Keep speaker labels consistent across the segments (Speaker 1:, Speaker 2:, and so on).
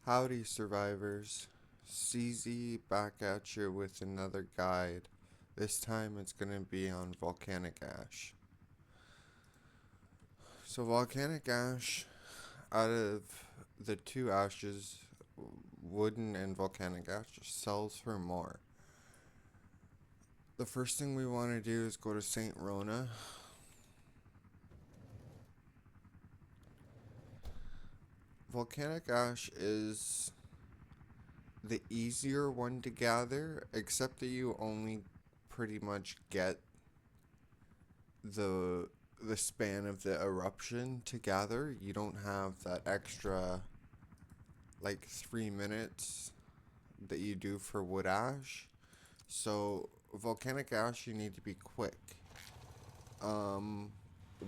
Speaker 1: Howdy, survivors. CeeZee back at you with another guide. This time it's going to be on volcanic ash. So, volcanic ash, out of the two ashes, wooden and volcanic ash, sells for more. The first thing we want to do is go to St. Rona. Volcanic ash is the easier one to gather, except that you only pretty much get the the span of the eruption to gather. You don't have that extra like 3 minutes that you do for wood ash. So volcanic ash, you need to be quick. Um,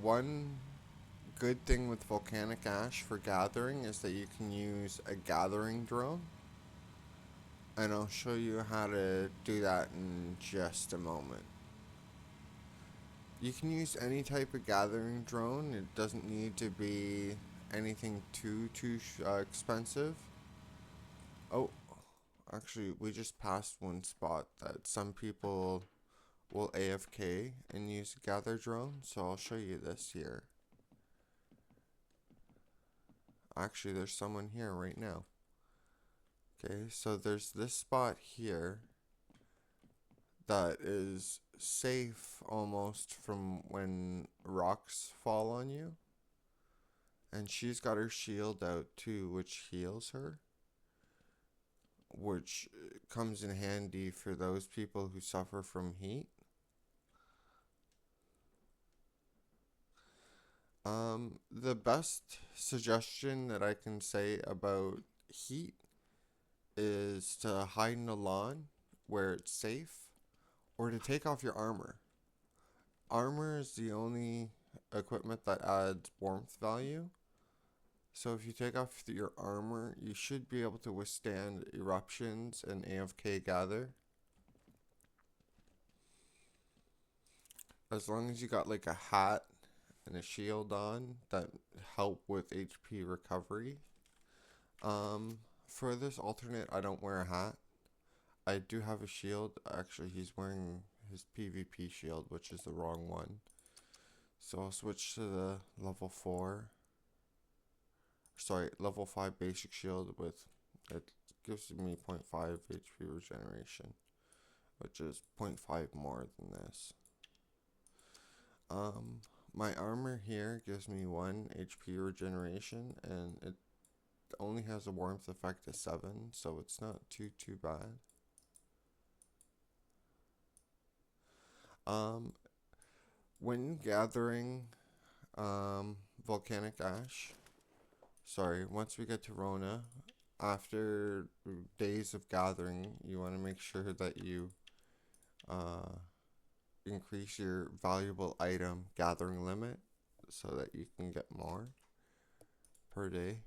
Speaker 1: One good thing with volcanic ash for gathering is that you can use a gathering drone, and I'll show you how to do that in just a moment. You can use any type of gathering drone. It doesn't need to be anything too expensive. Oh, actually, we just passed one spot that some people will AFK and use a gather drone. So I'll show you this here. Actually, there's someone here right now. Okay, so there's this spot here that is safe almost from when rocks fall on you. And she's got her shield out too, which heals her. Which comes in handy for those people who suffer from heat. The best suggestion that I can say about heat is to hide in the lawn where it's safe, or to take off your armor. Armor is the only equipment that adds warmth value. So if you take off your armor, you should be able to withstand eruptions and AFK gather. As long as you got like a hat and a shield on that help with HP recovery. For this alternate, I don't wear a hat. I do have a shield. Actually, he's wearing his PvP shield, which is the wrong one. So I'll switch to the level 4. Sorry, level 5 basic shield with, it gives me 0.5 HP regeneration, which is 0.5 more than this. My armor here gives me 1 HP regeneration, and it only has a warmth effect of 7, so it's not too bad. When gathering volcanic ash, sorry, once we get to Rona, after days of gathering, you want to make sure that you increase your valuable item gathering limit so that you can get more per day.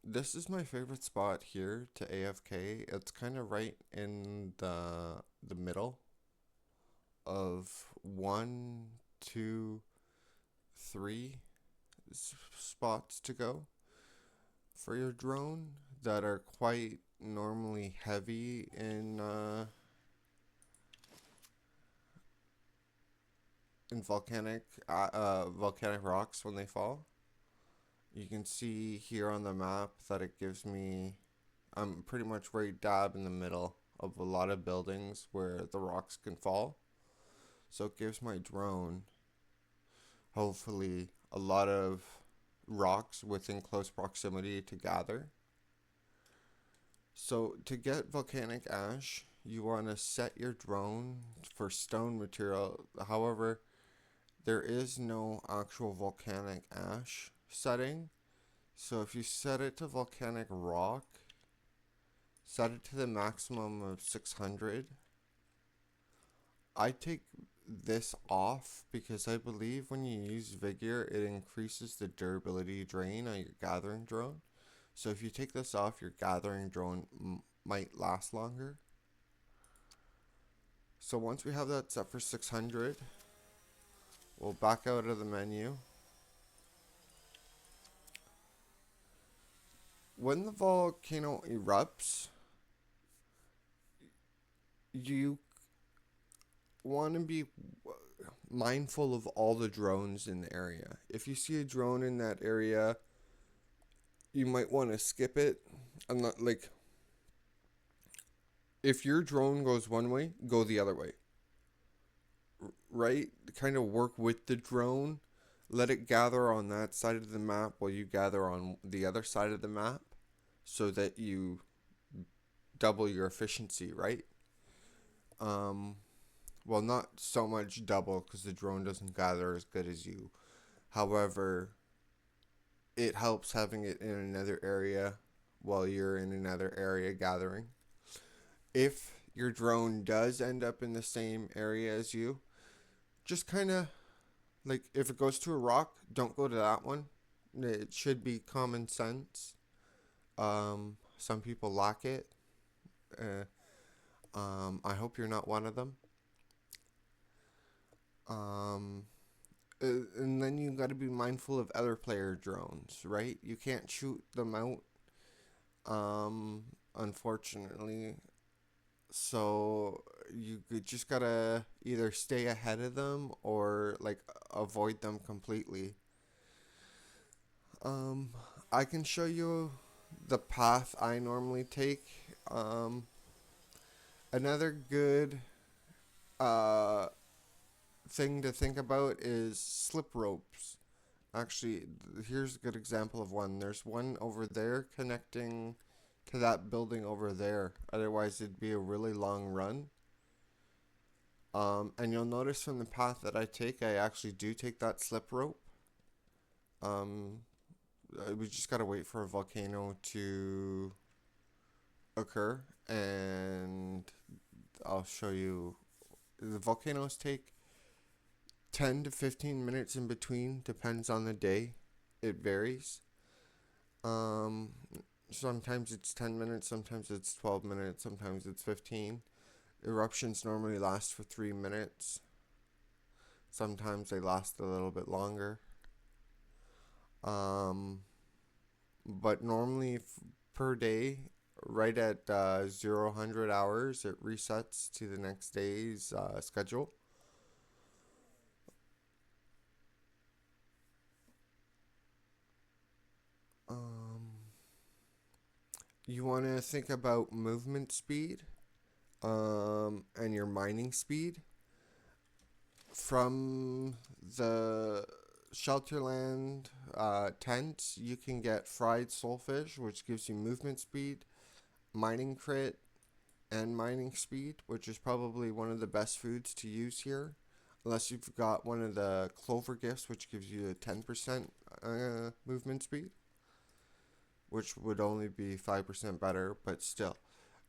Speaker 1: This is my favorite spot here to AFK. It's kind of right in the middle of 1, 2, 3 spots to go for your drone that are quite normally heavy in volcanic rocks when they fall. You can see here on the map that it gives me, I'm pretty much right dab in the middle of a lot of buildings where the rocks can fall. So it gives my drone, hopefully, a lot of rocks within close proximity to gather. So to get volcanic ash, you want to set your drone for stone material. However, there is no actual volcanic ash setting. So if you set it to volcanic rock, set it to the maximum of 600. I take this off because I believe when you use Vigor, it increases the durability drain on your gathering drone. So if you take this off, your gathering drone might last longer. So once we have that set for 600, we'll back out of the menu. when the volcano erupts, you want to be mindful of all the drones in the area. If you see a drone in that area, you might want to skip it. I'm not like, if your drone goes one way, go the other way. Right? Kind of work with the drone. Let it gather on that side of the map while you gather on the other side of the map so that you double your efficiency, right? Um, well, not so much double because the drone doesn't gather as good as you. However, it helps having it in another area while you're in another area gathering. If your drone does end up in the same area as you, just kind of like, if it goes to a rock, don't go to that one. It should be common sense. Some people lack it. Uh, I hope you're not one of them. Um, and then you got to be mindful of other player drones, right? You can't shoot them out, unfortunately. So you just gotta either stay ahead of them or like avoid them completely. Um, I can show you the path I normally take. Um, Another good uh, thing to think about is slip ropes. Actually, here's a good example of one. There's one over there connecting to that building over there. Otherwise, it'd be a really long run. And you'll notice from the path that I take, I actually do take that slip rope. Um, we just gotta wait for a volcano to occur, and I'll show you. The volcanoes take 10 to 15 minutes in between, depends on the day. It varies. Um, Sometimes it's 10 minutes, sometimes it's 12 minutes, sometimes it's 15. Eruptions normally last for 3 minutes. Sometimes they last a little bit longer. Um, but normally per day, right at 0 hours, it resets to the next day's schedule. Um, you want to think about movement speed and your mining speed. From the Shelterland tent, you can get fried soulfish, which gives you movement speed, mining crit, and mining speed, which is probably one of the best foods to use here. Unless you've got one of the clover gifts, which gives you a 10% movement speed, which would only be 5% better, but still.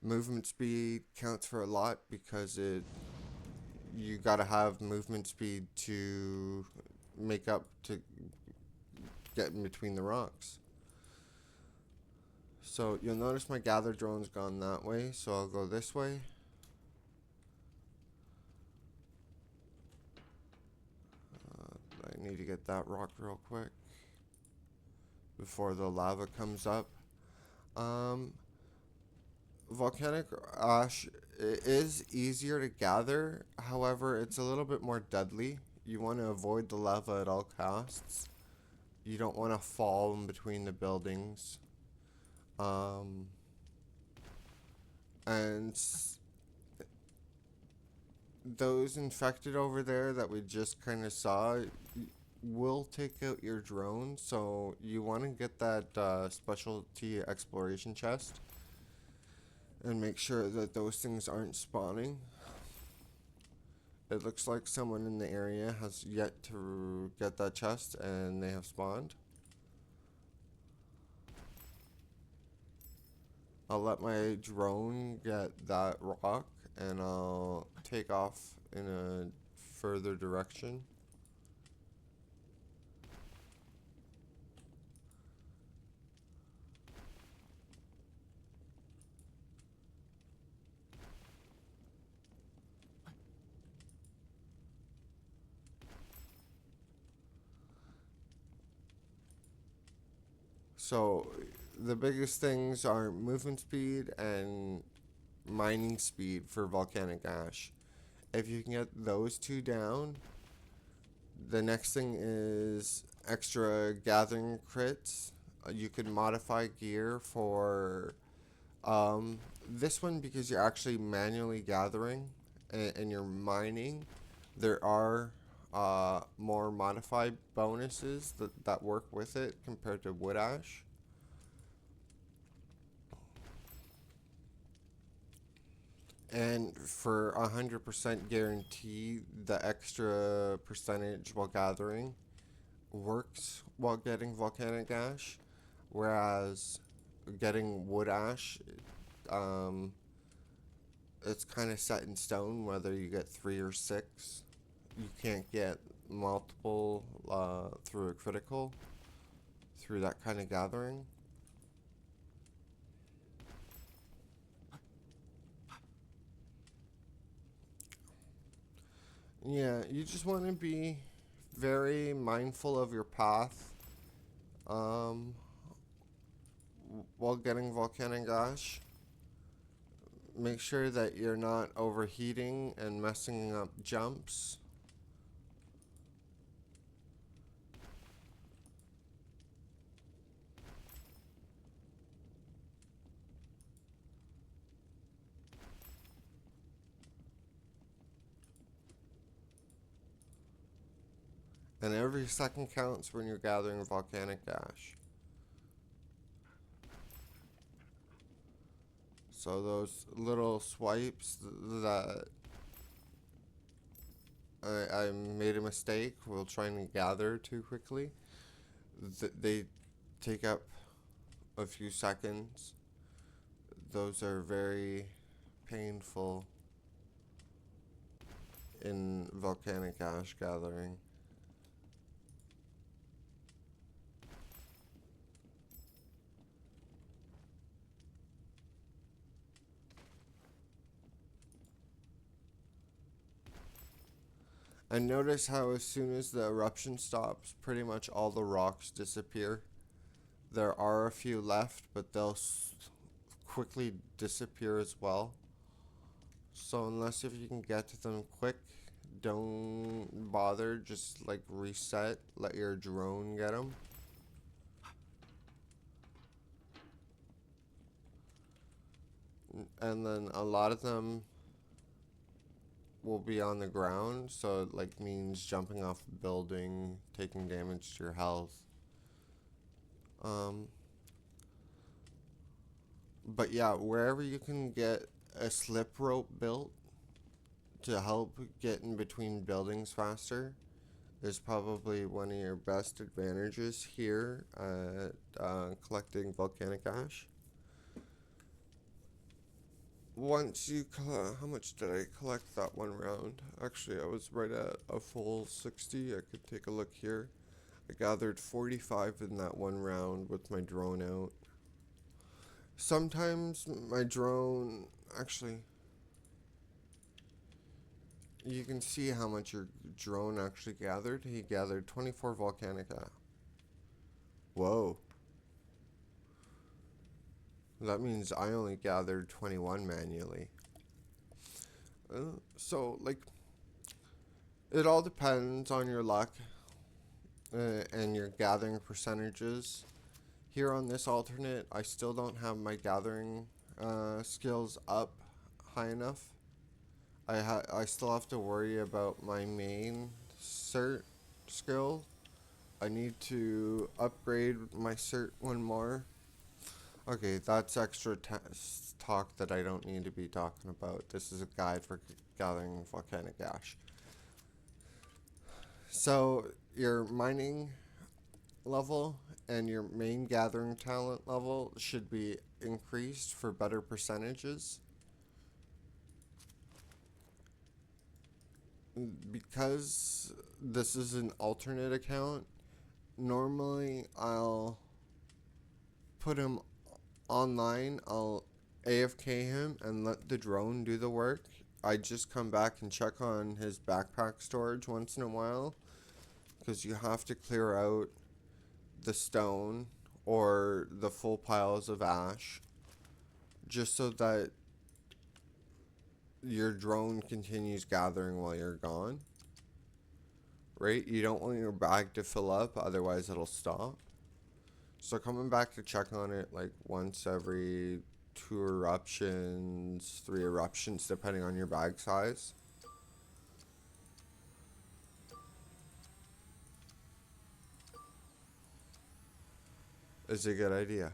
Speaker 1: Movement speed counts for a lot because you gotta have movement speed to make up to get in between the rocks. So you'll notice my gather drone's gone that way, so I'll go this way. I need to get that rock real quick before the lava comes up. Um, Volcanic ash is easier to gather, however, it's a little bit more deadly. You want to avoid the lava at all costs. You don't want to fall in between the buildings. Um, and those infected over there that we just kind of saw will take out your drone, so you want to get that specialty exploration chest and make sure that those things aren't spawning. It looks like someone in the area has yet to get that chest and they have spawned. I'll let my drone get that rock and I'll take off in a further direction. So the biggest things are movement speed and mining speed for volcanic ash. If you can get those two down, the next thing is extra gathering crits. You can modify gear for this one because you're actually manually gathering and you're mining. There are more modified bonuses that work with it compared to wood ash. And for 100% guarantee, the extra percentage while gathering works while getting volcanic ash, whereas getting wood ash, um, it's kind of set in stone whether you get 3 or 6. You can't get multiple through a critical through that kind of gathering. Yeah, you just want to be very mindful of your path um, while getting volcanic ash. Make sure that you're not overheating and messing up jumps. And every second counts when you're gathering volcanic ash. So those little swipes that I made a mistake while trying to gather too quickly, they take up a few seconds. Those are very painful in volcanic ash gathering. And notice how as soon as the eruption stops, pretty much all the rocks disappear. There are a few left, but they'll quickly disappear as well. So unless if you can get to them quick, don't bother. Just like reset, let your drone get them. And then a lot of them will be on the ground, so it like means jumping off a building, taking damage to your health. Um, but yeah, wherever you can get a slip rope built to help get in between buildings faster is probably one of your best advantages here at collecting volcanic ash. Once you how much did I collect that one round? Actually, I was right at a full 60. I could take a look here. I gathered 45 in that one round with my drone out. Sometimes my drone, actually, you can see how much your drone actually gathered. He gathered 24 volcanica. Whoa. That means I only gathered 21 manually. So, like, it all depends on your luck and your gathering percentages. Here on this alternate, I still don't have my gathering skills up high enough. I still have to worry about my main cert skill. I need to upgrade my cert one more. Okay, that's extra talk that I don't need to be talking about. This is a guide for gathering volcanic ash. So your mining level and your main gathering talent level should be increased for better percentages. Because this is an alternate account, normally I'll put him online, I'll AFK him and let the drone do the work. I just come back and check on his backpack storage once in a while because you have to clear out the stone or the full piles of ash, just so that your drone continues gathering while you're gone. Right? You don't want your bag to fill up, otherwise it'll stop. So coming back to check on it like once every 2 eruptions, 3 eruptions, depending on your bag size. Is a good idea.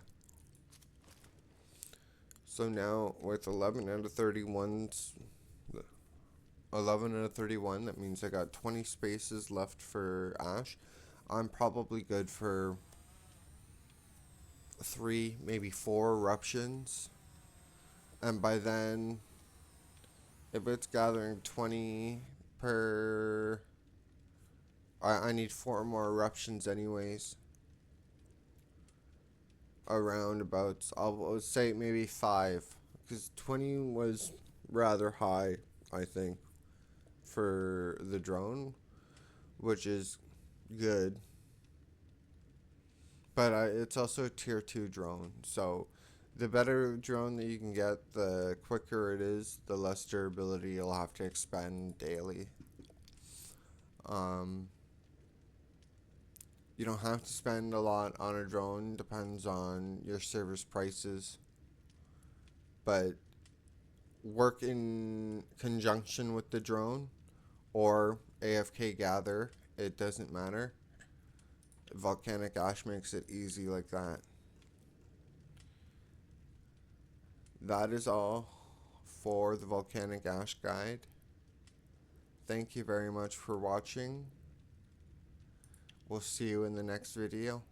Speaker 1: So now with 11 out of 31s, 11 out of 31, that means I got 20 spaces left for ash. I'm probably good for 3, maybe 4 eruptions. And by then, if it's gathering 20 per... I need 4 more eruptions anyways. Around about, I'll say maybe 5. Because 20 was rather high, I think, for the drone, which is good. But it's also a tier 2 drone, so the better drone that you can get, the quicker it is, the less durability you'll have to expend daily. You don't have to spend a lot on a drone, depends on your server's prices. But work in conjunction with the drone or AFK gather, it doesn't matter. Volcanic ash makes it easy like that. That is all for the volcanic ash guide. Thank you very much for watching. We'll see you in the next video.